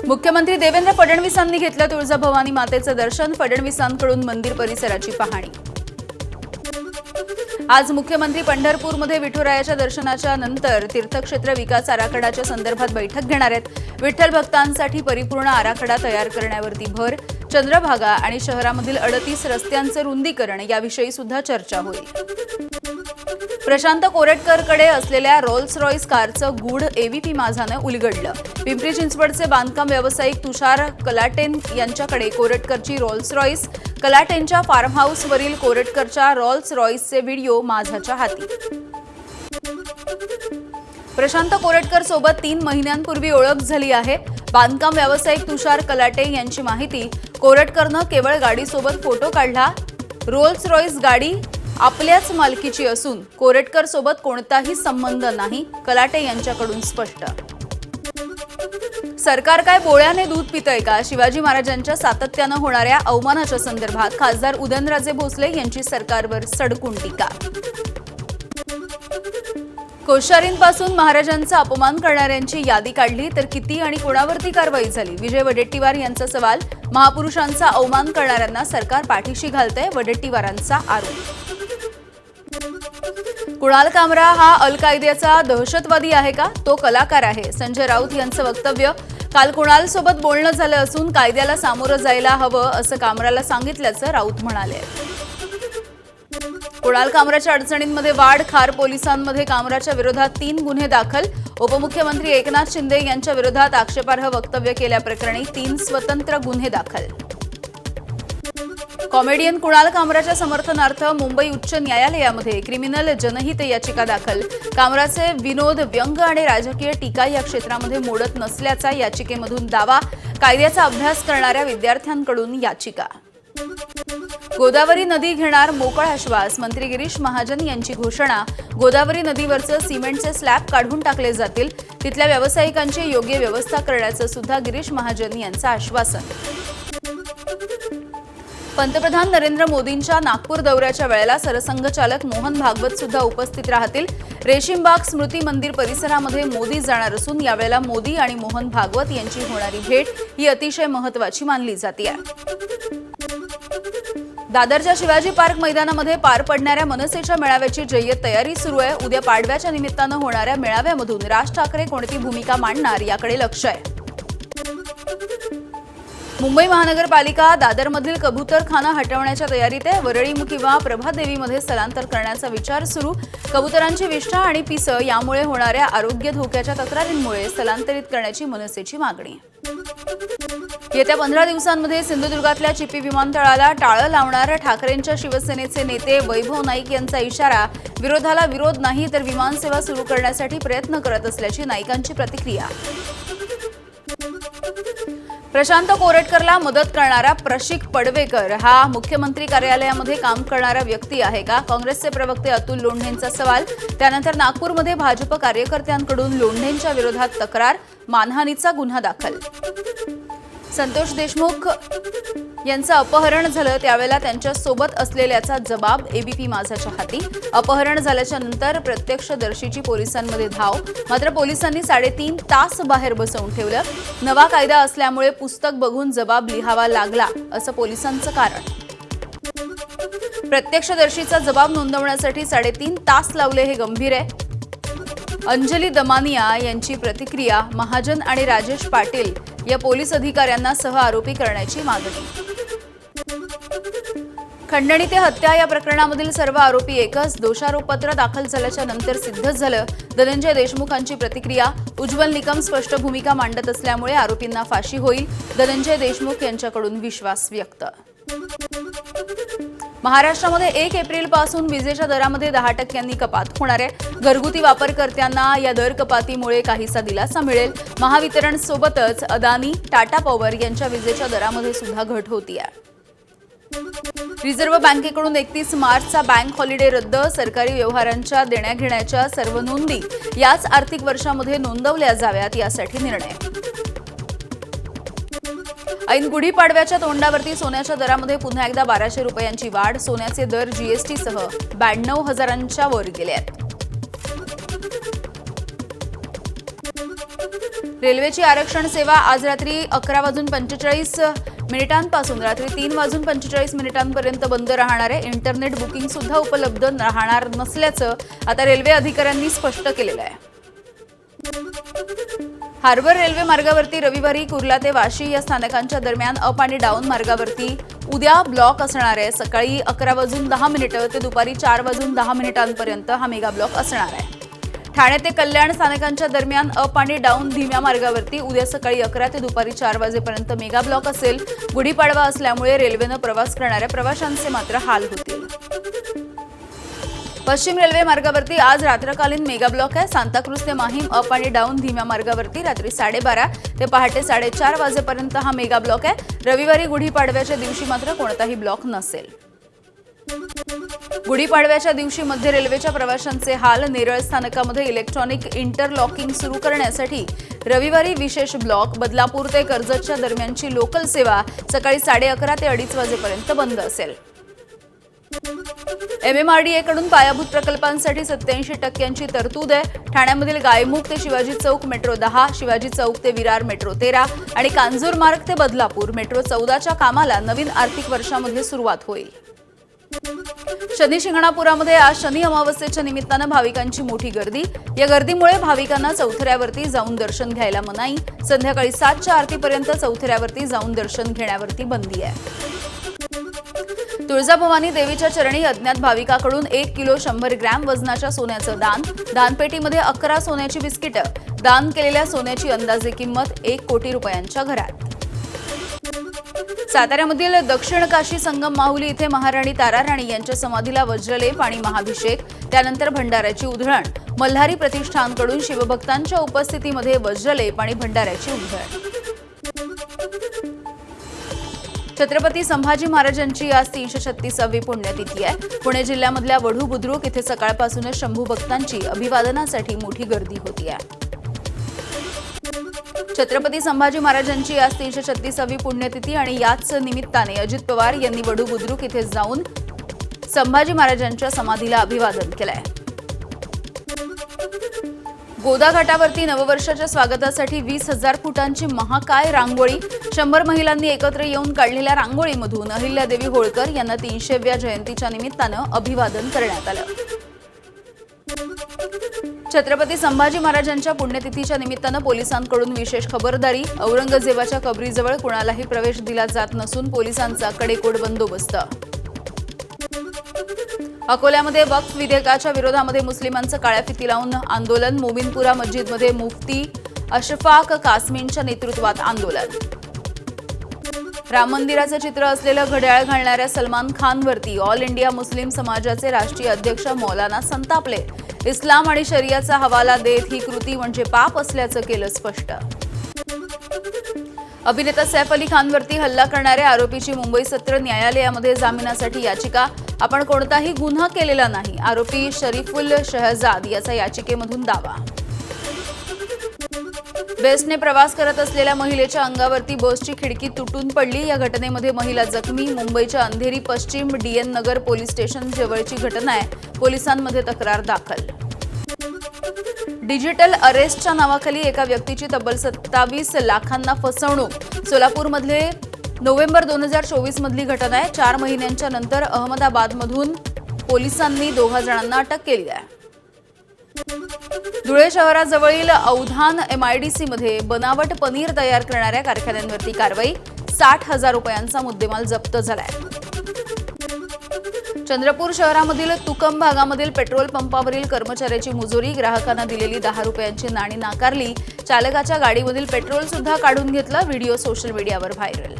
मुख्यमंत्री देवेंद्र फडणवीसांनी घेतलं तुळजाभवानी मातेचं दर्शन, फडणवीसांकडून मंदिर परिसराची पाहणी। आज मुख्यमंत्री पंढरपूरमध्ये विठुरायाच्या दर्शनाच्या नंतर तीर्थक्षेत्र विकास आराखड्याच्या संदर्भात बैठक घेणार आहेत। विठ्ठल भक्तांसाठी परिपूर्ण आराखडा तयार करण्यावरती भर, चंद्रभागा आणि शहरामधील 38 रस्त्यांचे रुंदीकरण याविषयी सुद्धा चर्चा होईल। प्रशांत कोरेटकरकडे असलेल्या रोल्स रॉयस कारचं गूढ एबीपी माझानं उलगडलं। पिंपरी चिंचवडचे बांधकाम व्यावसायिक तुषार कलाटेन यांच्याकडे कोरेटकरची रोल्स रॉयस, कलाटेंच्या फार्म हाऊसवरील कोरेटकरच्या रोल्स रॉयसचे व्हिडिओ माझाच्या हाती। प्रशांत कोरेटकर सोबत 3 महिन्यांपूर्वी ओळख झाली आहे। बांधकाम व्यावसायिक तुषार कलाटे यांची माहिती, कोरेटकरनं केवळ गाडीसोबत फोटो काढला। रोल्स रॉयस गाडी आपल्याच मालकीची असून कोरेटकर सोबत कोणताही संबंध नाही, कलाटे यांच्याकडून स्पष्ट। सरकार काय बोळ्याने दूध पितंय का? शिवाजी महाराजांच्या सातत्यानं होणाऱ्या अवमानाच्या संदर्भात खासदार उदयनराजे भोसले यांची सरकारवर सडकून टीका। कोश्यारींपासून महाराजांचा अपमान करणाऱ्यांची यादी काढली तर किती आणि कोणावरती कारवाई झाली? विजय वडेट्टीवार यांचा सवाल। महापुरुषांचा अवमान करणाऱ्यांना सरकार पाठीशी घालतंय, वडेट्टीवारांचा आरोप। कुणाल कामरा हा अल कायद्याचा दहशतवादी आहे का? तो कलाकार आहे, संजय राऊत यांचं वक्तव्य। काल कुणाल सोबत बोलणं झालं असून कायद्याला सामोरं जायला हवं असं कामराला सांगितल्याचं राऊत म्हणाले। कुणाल कामराच्या अडचणींमध्ये वाढ, खार पोलिसांमध्ये कामराच्या विरोधात 3 गुन्हे दाखल। उपमुख्यमंत्री एकनाथ शिंदे यांच्या विरोधात आक्षेपार्ह वक्तव्य केल्याप्रकरणी 3 स्वतंत्र गुन्हे दाखल। कॉमेडियन कुणाल कामराच्या समर्थनार्थ मुंबई उच्च न्यायालयामध्ये क्रिमिनल जनहित याचिका दाखल। कामराचे विनोद, व्यंग आणि राजकीय टीका या क्षेत्रामध्ये मोडत नसल्याचा याचिकेमधून दावा। कायद्याचा अभ्यास करणाऱ्या विद्यार्थ्यांकडून याचिका। गोदावरी नदी घेणार मोकळा श्वास, मंत्री गिरीश महाजन यांची घोषणा। गोदावरी नदीवरचं सिमेंटचे स्लॅब काढून टाकले जातील, तिथल्या व्यावसायिकांची योग्य व्यवस्था करण्याचं सुद्धा गिरीश महाजन यांचं आश्वासन। पंतप्रधान नरेंद्र मोदींच्या नागपूर दौऱ्याच्या वेळेला सरसंघचालक मोहन भागवत सुद्धा उपस्थित राहतील। रेशीमबाग स्मृती मंदिर परिसरामध्ये मोदी जाणार असून यावेळेला मोदी आणि मोहन भागवत यांची होणारी भेट ही अतिशय महत्त्वाची मानली जाते। दादरच्या शिवाजी पार्क मैदानामध्ये पार पडणाऱ्या मनसेच्या मेळाव्याची जय्यत तयारी सुरू आहे। उद्या पाडव्याच्या निमित्तानं होणाऱ्या मेळाव्यामधून राज ठाकरे कोणती भूमिका मांडणार याकडे लक्ष आहे। मुंबई महानगरपालिका दादरमधील कबूतरखाना हटवण्याच्या तयारीत आहे। वरळी किंवा प्रभादेवीमध्ये स्थलांतर करण्याचा विचार सुरू। कबुतरांची विष्ठा आणि पिसं यामुळे होणाऱ्या आरोग्य धोक्याच्या तक्रारींमुळे स्थलांतरित करण्याची मनसेची मागणी। येत्या 15 दिवसांमध्ये सिंधुदुर्गातल्या चिपी विमानतळाला टाळं लावणार ठाकरेंच्या शिवसेनेचे नेते वैभव नाईक यांचा इशारा। विरोधाला विरोध नाही तर विमानसेवा सुरू करण्यासाठी प्रयत्न करत असल्याची नाईकांची प्रतिक्रिया। प्रशांत कोरेटकरला मदत करणारा प्रशिक पडवेकर हा मुख्यमंत्री कार्यालयामध्ये काम करणारा व्यक्ती आहे का? काँग्रेसचे प्रवक्ते अतुल लोंढेंचा सवाल। त्यानंतर नागपूरमध्ये भाजप कार्यकर्त्यांकडून लोंढेंच्या विरोधात तक्रार, मानहानीचा गुन्हा दाखल। संतोष देशमुख यांचं अपहरण झालं त्यावेळेला त्यांच्या सोबत असलेल्याचा जबाब एबीपी माझाच्या हाती। अपहरण झाल्याच्या नंतर प्रत्यक्षदर्शीची पोलिसांमध्ये धाव, मात्र पोलिसांनी 3.5 तास बाहेर बसवून ठेवलं। नवा कायदा असल्यामुळे पुस्तक बघून जबाब लिहावा लागला असं पोलिसांचं कारण। प्रत्यक्षदर्शीचा जबाब नोंदवण्यासाठी 3.5 तास लावले हे गंभीर आहे। अंजली दमानिया यांची प्रतिक्रिया। महाजन आणि राजेश पाटील या पोलीस अधिकाऱ्यांना सह आरोपी करण्याची मागणी। खंडणी ते हत्या या प्रकरणामधील सर्व आरोपी एकच। दोषारोपपत्र दाखल झाल्याच्या नंतर सिद्ध झालं। धनंजय देशमुखांची प्रतिक्रिया। उज्ज्वल निकम स्पष्ट भूमिका मांडत असल्यामुळे आरोपींना फाशी होईल, धनंजय देशमुख यांच्याकडून विश्वास व्यक्त। महाराष्ट्रामध्ये 1 एप्रिलपासून विजेच्या दरामध्ये 10% कपात होणार आहे। घरगुती वापरकर्त्यांना या दर कपातीमुळे काहीसा दिलासा मिळेल। महावितरण सोबतच अदानी, टाटा पॉवर यांच्या विजेच्या दरामध्ये सुद्धा घट होतीये। रिझर्व्ह बँकेकडून 31 मार्चचा बँक हॉलिडे रद्द। सरकारी व्यवहारांच्या देण्याघेण्याच्या सर्व नोंदी याच आर्थिक वर्षामध्ये नोंदवल्या जाव्यात यासाठी निर्णय। ऐन गुढीपाडव्याच्या तोंडावरती सोन्याच्या दरामध्ये पुन्हा एकदा 1200 रुपयांची वाढ। सोन्याचे दर जीएसटीसह 92,000च्या वर गेले आहेत। रेल्वेची आरक्षण सेवा आज रात्री 11:45 पासून रात्री 3:45 पर्यंत बंद राहणार आहे. इंटरनेट बुकिंग सुद्धा उपलब्ध राहणार नसल्याचं आता रेल्वे अधिकाऱ्यांनी स्पष्ट केलेलं आहे. हार्बर रेल्वे मार्गावरती रविवारी कुर्ला ते वाशी या स्थानकांच्या दरम्यान अप आणि डाऊन मार्गावरती उद्या ब्लॉक असणार आहे. सकाळी 11:10 ते दुपारी 4:10 पर्यंत हा मेगा ब्लॉक असणार आहे. ठाणे ते कल्याण स्थानकांच्या दरम्यान अप आणि डाऊन धीम्या मार्गावरती उद्या सकाळी 11 ते दुपारी 4 वाजेपर्यंत मेगा ब्लॉक असेल. गुढीपाडवा असल्यामुळे रेल्वेनं प्रवास करणाऱ्या प्रवाशांचे मात्र हाल होतील. पश्चिम रेल्वे मार्गावरती आज रात्रकालीन मेगा ब्लॉक आहे. सांताक्रूज ते माहीम अप आणि डाऊन धीम्या मार्गावरती रात्री 12:30 ते पहाटे 4:30 वाजेपर्यंत हा मेगा ब्लॉक आहे. रविवारी गुढीपाडव्याच्या दिवशी मात्र कोणताही ब्लॉक नसेल. गुढीपाडव्याच्या दिवशी मध्य रेल्वेच्या प्रवाशांचे हाल. नेरळ स्थानकामध्ये इलेक्ट्रॉनिक इंटरलॉकिंग सुरू करण्यासाठी रविवारी विशेष ब्लॉक. बदलापूर ते कर्जतच्या दरम्यानची लोकल सेवा सकाळी 11:30 ते 2:30 वाजेपर्यंत बंद असेल. MMRDAकडून पायाभूत प्रकल्पांसाठी 87% तरतूद आहे. ठाण्यामधील गायमुख ते शिवाजी चौक मेट्रो 10, शिवाजी चौक ते विरार मेट्रो 13 आणि कांजूर मार्ग ते बदलापूर मेट्रो 14च्या कामाला नवीन आर्थिक वर्षामध्ये सुरुवात होईल. शनी शिंगणापुरामध्ये आज शनी अमावस्येच्या निमित्तानं भाविकांची मोठी गर्दी. या गर्दीमुळे भाविकांना चौथऱ्यावरती जाऊन दर्शन घ्यायला मनाई. संध्याकाळी 7च्या आरतीपर्यंत चौथऱ्यावरती जाऊन दर्शन घेण्यावरती बंदी आहे. तुळजाभवानी देवीच्या चरणी अज्ञात भाविकाकडून 1 किलो 100 ग्रॅम वजनाच्या सोन्याचं दान. दानपेटीमध्ये 11 सोन्याची बिस्किटं. दान केलेल्या सोन्याची अंदाजे किंमत 1 कोटी रुपयांच्या घरात. साताऱ्यामधील दक्षिण काशी संगम माहुली इथे महाराणी ताराराणी यांच्या समाधीला वज्रलेप आणि महाभिषेक, त्यानंतर भंडाऱ्याची उधळण. मल्हारी प्रतिष्ठानकडून शिवभक्तांच्या उपस्थितीमध्ये वज्रलेप आणि भंडाऱ्याची उधळण. छत्रपती संभाजी महाराजांची आज 336वी पुण्यतिथी आहे. पुणे जिल्ह्यामधल्या वढू बुद्रुक इथे सकाळपासूनच शंभू भक्तांची अभिवादनासाठी मोठी गर्दी होती आहे. छत्रपती संभाजी महाराजांची आज 336वी पुण्यतिथी आणि याच निमित्ताने अजित पवार यांनी वढू बुद्रुक इथे जाऊन संभाजी महाराजांच्या समाधीला अभिवादन केलंय. गोदा घाटावरती नववर्षाच्या स्वागतासाठी 20,000 फुटांची महाकाय रांगोळी. 100 महिलांनी एकत्र येऊन काढलेल्या रांगोळीमधून अहिल्यादेवी होळकर यांना 300व्या जयंतीच्या निमित्तानं अभिवादन करण्यात आलं. छत्रपती संभाजी महाराजांच्या पुण्यतिथीच्या निमित्तानं पोलिसांकडून विशेष खबरदारी. औरंगजेबाच्या कबरीजवळ कुणालाही प्रवेश दिला जात नसून पोलिसांचा कडेकोट बंदोबस्त. अकोल्यामध्ये वक्फ विधेयकाच्या विरोधामध्ये मुस्लिमांचं काळ्या फिती लावून आंदोलन. मोमिनपुरा मस्जिदमध्ये मुफ्ती अशफाक कासमींच्या नेतृत्वात आंदोलन. राम मंदिराचं चित्र असलेलं घड्याळ घालणाऱ्या सलमान खानवरती ऑल इंडिया मुस्लिम समाजाचे राष्ट्रीय अध्यक्ष मौलाना संतापले. इस्लाम आणि शरियाचा हवाला देत ही कृती म्हणजे पाप असल्याचं केलं स्पष्ट. अभिनेता सैफ अली खानवरती हल्ला करणाऱ्या आरोपीची मुंबई सत्र न्यायालयामध्ये जामिनासाठी याचिका. आपण कोणताही गुन्हा केलेला नाही, आरोपी शरीफुल शहजाद याचा याचिकेमधून दावा. बेस्टने प्रवास करत असलेल्या महिलेच्या अंगावरती बसची खिडकी तुटून पडली. या घटनेमध्ये महिला जखमी. मुंबईच्या अंधेरी पश्चिम DN नगर पोलीस स्टेशन जवळची घटना आहे. पोलिसांमध्ये तक्रार दाखल. डिजिटल अरेस्टच्या नावाखाली एका व्यक्तीची तब्बल 27 लाखांना फसवणूक. सोलापूरमधले नोव्हेंबर 2024 मधली घटना आहे. 4 महिन्यांच्या नंतर अहमदाबादमधून पोलिसांनी 2 जणांना अटक केली आहे. धुळे शहराजवळील औधान MIDC मध्ये बनावट पनीर तयार करणाऱ्या कारखान्यांवरती कारवाई. 60,000 रुपयांचा मुद्देमाल जप्त झालाय. चंद्रपूर शहरामधील तुकम भागामधील पेट्रोल पंपावरील कर्मचाऱ्याची मुजोरी. ग्राहकांना दिलेली 10 रुपयांची नाणी नाकारली. चालकाच्या गाडीमधील पेट्रोल सुद्धा काढून घेतलं. व्हिडिओ सोशल मीडियावर व्हायरल.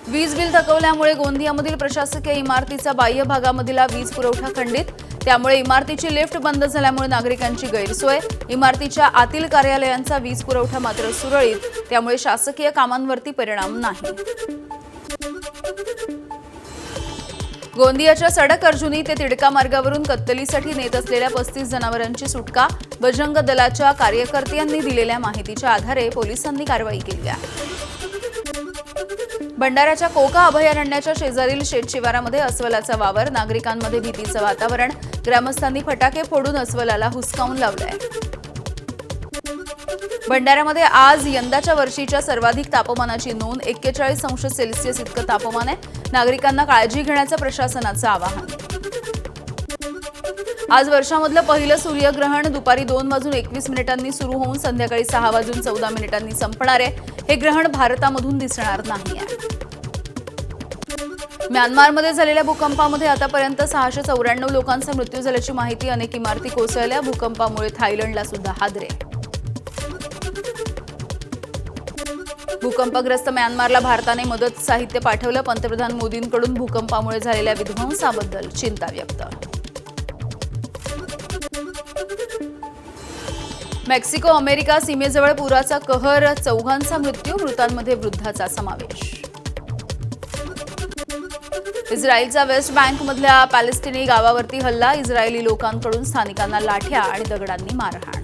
वीज बिल थकवल्यामुळे गोंदियामधील प्रशासकीय इमारतीचा बाह्य भागामधील वीज पुरवठा खंडित. त्यामुळे इमारतीची लिफ्ट बंद झाल्यामुळे नागरिकांची गैरसोय. इमारतीच्या आतील कार्यालयांचा वीज पुरवठा मात्र सुरळीत. त्यामुळे शासकीय कामांवरती परिणाम नाही. गोंदियाच्या सडक अर्जुनी ते तिडका मार्गावरून कत्तलीसाठी नेत असलेल्या 35 जनावरांची सुटका. बजरंग दलाच्या कार्यकर्त्यांनी दिलेल्या माहितीच्या आधारे पोलिसांनी कारवाई केली आहे. भंडाऱ्याच्या कोका अभयारण्याच्या शेजारील शेतशिवारामध्ये अस्वलाचा वावर. नागरिकांमध्ये भीतीचं वातावरण. ग्रामस्थांनी फटाके फोडून अस्वलाला हुसकावून लावलंय. भंडाऱ्यामध्ये आज यंदाच्या वर्षीच्या सर्वाधिक तापमानाची नोंद 41 अंश सेल्सिअस इतकं तापमान आहे. नागरिकांना काळजी घेण्याचं प्रशासनाचं आवाहन. आज वर्षामधलं पहिलं सूर्यग्रहण दुपारी 2:21 सुरू होऊन संध्याकाळी 6:14 संपणार आहे. हे ग्रहण भारतामधून दिसणार नाही आहे. म्यानमारमध्ये झालेल्या भूकंपामध्ये आतापर्यंत 694 लोकांचा मृत्यू झाल्याची माहिती. अनेक इमारती कोसळल्या. भूकंपामुळे थायलंडला सुद्धा हादरे. भूकंपग्रस्त म्यानमारला भारताने मदत साहित्य पाठवलं. पंतप्रधान मोदींकडून भूकंपामुळे झालेल्या विध्वंसाबद्दल चिंता व्यक्त. मेक्सिको अमेरिका सीमेजवळ पुराचा कहर. 4 मृत्यू. मृतांमध्ये वृद्धाचा समावेश. इस्रायलचा वेस्ट बँकमधल्या पॅलेस्टिनी गावावरती हल्ला. इस्रायली लोकांकडून स्थानिकांना लाठ्या आणि दगडांनी मारहाण.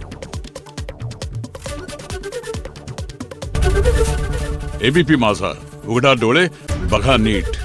एबीपी माझा, उघडा डोळे बघा नीट.